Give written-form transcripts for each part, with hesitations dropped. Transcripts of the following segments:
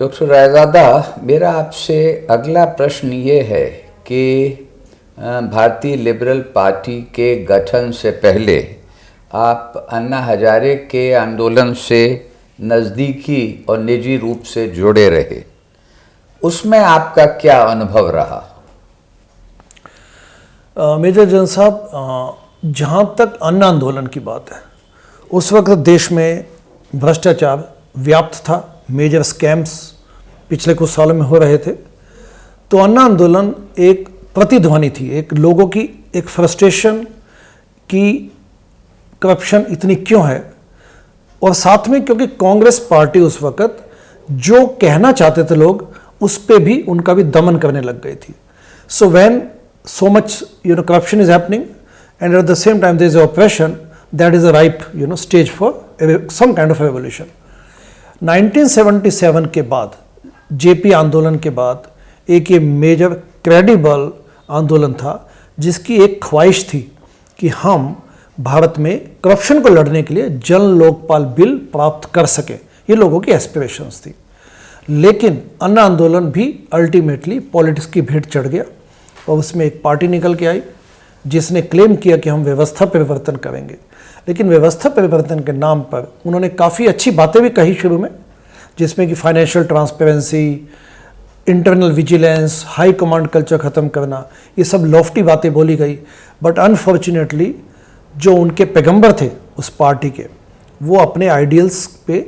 Doctor Raizada, मेरा आपसे अगला प्रश्न ये है कि भारतीय लिबरल पार्टी के गठन से पहले आप अन्ना हजारे के आंदोलन से नज़दीकी और निजी रूप से जुड़े रहे। उसमें आपका क्या अनुभव रहा? मेजर जन साहब, जहाँ तक अन्ना आंदोलन की बात है, उस वक्त देश में भ्रष्टाचार व्याप्त था, मेजर स्कैम्स पिछले कुछ सालों में हो रहे थे। तो अन्ना आंदोलन एक प्रतिध्वनि थी, एक लोगों की एक फ्रस्ट्रेशन की करप्शन इतनी क्यों है, और साथ में क्योंकि कांग्रेस पार्टी उस वक्त जो कहना चाहते थे लोग उस पे भी उनका भी दमन करने लग गई थी। So when so much corruption is happening and at the same time there is oppression, that is a ripe stage for some kind of revolution. 1977 के बाद, जेपी आंदोलन के बाद एक ये मेजर क्रेडिबल आंदोलन था जिसकी एक ख्वाहिश थी कि हम भारत में करप्शन को लड़ने के लिए जन लोकपाल बिल प्राप्त कर सके। ये लोगों की एस्पिरेशंस थी। लेकिन अन्ना आंदोलन भी अल्टीमेटली पॉलिटिक्स की भेंट चढ़ गया और उसमें एक पार्टी निकल के आई जिसने क्लेम किया कि हम व्यवस्था परिवर्तन करेंगे। लेकिन व्यवस्था परिवर्तन के नाम पर उन्होंने काफ़ी अच्छी बातें भी कही शुरू में, जिसमें कि financial transparency, internal vigilance, high command culture ख़त्म करना, ये सब लॉफ्टी बातें बोली गई। बट अनफॉर्चुनेटली जो उनके पैगंबर थे उस पार्टी के, वो अपने आइडियल्स पे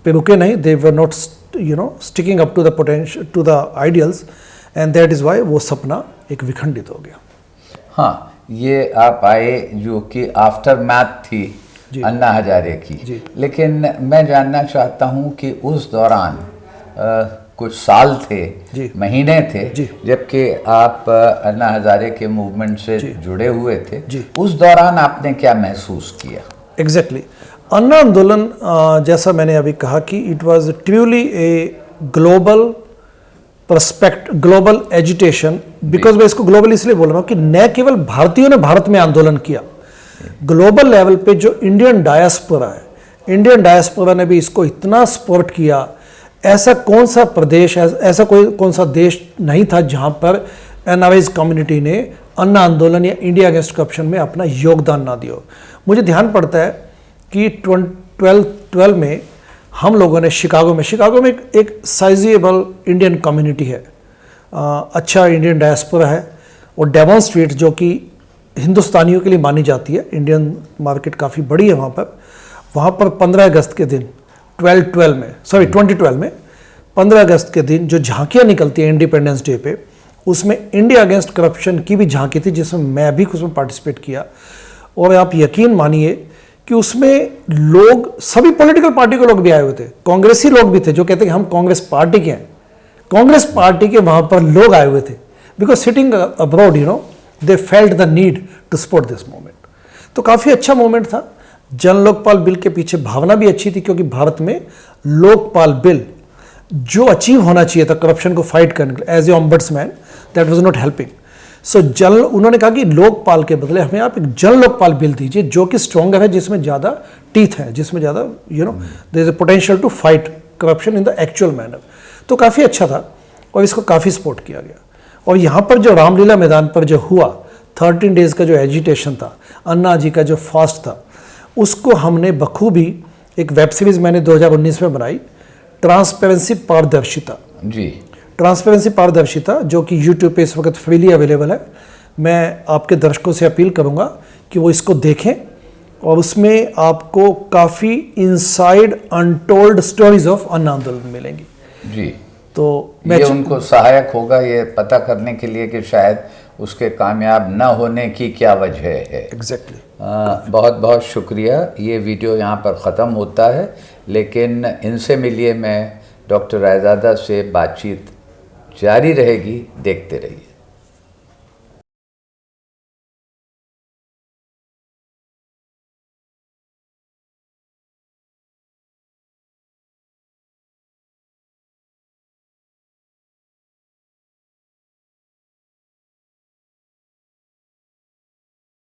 रुके नहीं। They were not sticking up to the potential to the ideals and that is why वो सपना एक विखंडित हो गया। हाँ, ये आप आए जो कि आफ्टर मैथ थी अन्ना हजारे की। लेकिन मैं जानना चाहता हूँ कि उस दौरान कुछ साल थे, महीने थे, जबकि आप अन्ना हजारे के मूवमेंट से जुड़े हुए थे। उस दौरान आपने क्या महसूस किया? एग्जैक्टली अन्ना आंदोलन, जैसा मैंने अभी कहा कि it was truly a global perspective, global agitation. Because मैं इसको ग्लोबल इसलिए बोल रहा हूँ कि न केवल भारतीयों ने भारत में आंदोलन किया, ग्लोबल लेवल पे जो इंडियन डायस्पोरा है, इंडियन डायस्पोरा ने भी इसको इतना सपोर्ट किया। ऐसा कौन सा प्रदेश, ऐसा कौन सा देश नहीं था जहाँ पर एनआरआईज कम्युनिटी ने अन्ना आंदोलन या इंडिया अगेंस्ट करप्शन में अपना योगदान ना दिया। मुझे ध्यान पड़ता है कि 2012 में हम लोगों ने शिकागो में एक साइजेबल इंडियन कम्युनिटी है, अच्छा इंडियन डायस्पोरा है, और डेवॉन स्ट्रीट जो कि हिंदुस्तानियों के लिए मानी जाती है, इंडियन मार्केट काफ़ी बड़ी है वहाँ पर 15 अगस्त के दिन 2012 में 15 अगस्त के दिन जो झांकियाँ निकलती है इंडिपेंडेंस डे पे, उसमें इंडिया अगेंस्ट करप्शन की भी झांकी थी जिसमें मैं भी उसमें पार्टिसिपेट किया। और आप यकीन मानिए कि उसमें लोग, सभी पॉलिटिकल पार्टी के लोग भी आए हुए थे, कांग्रेसी लोग भी थे जो कहते हैं कि हम कांग्रेस पार्टी के हैं। कांग्रेस पार्टी के वहाँ पर लोग आए हुए थे because sitting abroad they felt the need to support this movement. तो काफ़ी अच्छा मूवमेंट था। जन लोकपाल बिल के पीछे भावना भी अच्छी थी क्योंकि भारत में लोकपाल बिल जो अचीव होना चाहिए था करप्शन को फाइट करने के लिए as a ombudsman, that was not helping. So उन्होंने कहा कि लोकपाल के बदले हमें आप एक जन लोकपाल बिल दीजिए जो कि स्ट्रॉन्गर है, जिसमें ज़्यादा टीथ है, जिसमें ज़्यादा there is a potential to fight corruption in the actual manner. तो काफ़ी अच्छा था और इसको काफ़ी सपोर्ट किया गया। और यहाँ पर जो रामलीला मैदान पर जो हुआ 13 डेज़ का जो एजिटेशन था, अन्ना जी का जो फास्ट था, उसको हमने बखूबी एक वेब सीरीज़ मैंने 2019 में बनाई, ट्रांसपेरेंसी पारदर्शिता। जी, ट्रांसपेरेंसी पारदर्शिता, जो कि यूट्यूब पे इस वक्त फ्रीली अवेलेबल है। मैं आपके दर्शकों से अपील करूंगा कि वो इसको देखें और उसमें आपको काफ़ी इनसाइड अनटोल्ड स्टोरीज ऑफ अन्ना आंदोलन मिलेंगी। जी, तो ये उनको सहायक होगा ये पता करने के लिए कि शायद उसके कामयाब न होने की क्या वजह है। एग्जैक्टली। बहुत बहुत शुक्रिया। ये वीडियो यहाँ पर ख़त्म होता है, लेकिन इनसे मिलिए, मैं डॉक्टर रायजादा से बातचीत जारी रहेगी, देखते रहिए।